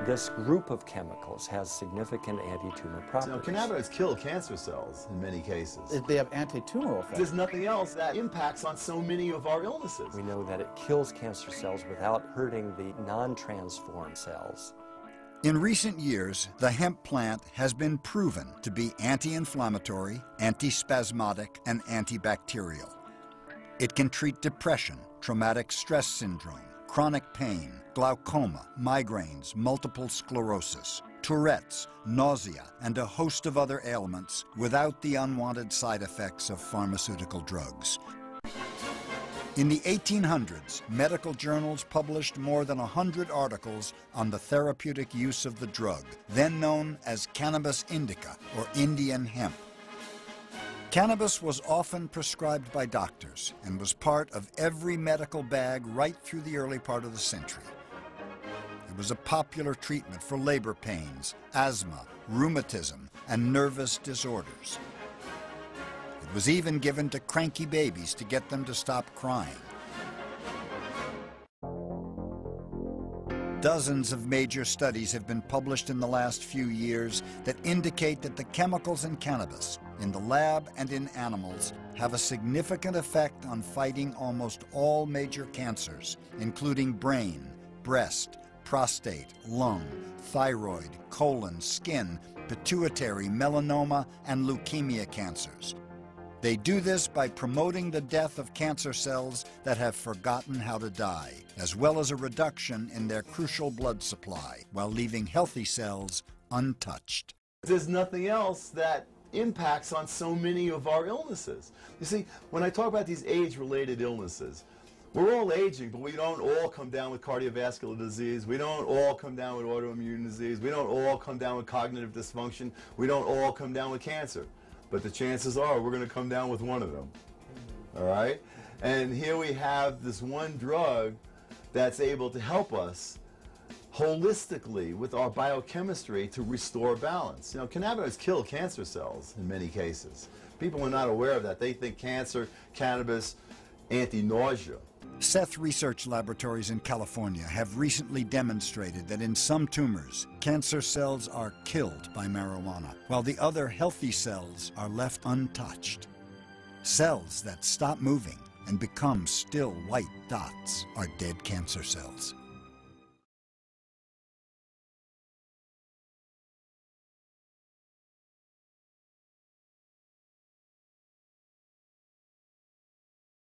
This group of chemicals has significant anti-tumor properties. Cannabis kills cancer cells in many cases. They have anti-tumoral effects. There's nothing else that impacts on so many of our illnesses. We know that it kills cancer cells without hurting the non-transformed cells. In recent years, the hemp plant has been proven to be anti-inflammatory, antispasmodic, and antibacterial. It can treat depression, traumatic stress syndrome, chronic pain, glaucoma, migraines, multiple sclerosis, Tourette's, nausea, and a host of other ailments without the unwanted side effects of pharmaceutical drugs. In the 1800s, medical journals published more than 100 articles on the therapeutic use of the drug, then known as cannabis indica, or Indian hemp. Cannabis was often prescribed by doctors and was part of every medical bag right through the early part of the century. It was a popular treatment for labor pains, asthma, rheumatism, and nervous disorders. It was even given to cranky babies to get them to stop crying. Dozens of major studies have been published in the last few years that indicate that the chemicals in cannabis, in the lab and in animals, have a significant effect on fighting almost all major cancers, including brain, breast, prostate, lung, thyroid, colon, skin, pituitary, melanoma, and leukemia cancers. They do this by promoting the death of cancer cells that have forgotten how to die, as well as a reduction in their crucial blood supply, while leaving healthy cells untouched. There's nothing else that impacts on so many of our illnesses. You see, when I talk about these age-related illnesses, we're all aging, but we don't all come down with cardiovascular disease. We don't all come down with autoimmune disease. We don't all come down with cognitive dysfunction. We don't all come down with cancer. But the chances are we're going to come down with one of them. All right? And here we have this one drug that's able to help us holistically with our biochemistry to restore balance. Cannabis kills cancer cells in many cases. People are not aware of that. They think cancer, cannabis, anti-nausea. Seth Research Laboratories in California have recently demonstrated that in some tumors, cancer cells are killed by marijuana, while the other healthy cells are left untouched. Cells that stop moving and become still white dots are dead cancer cells.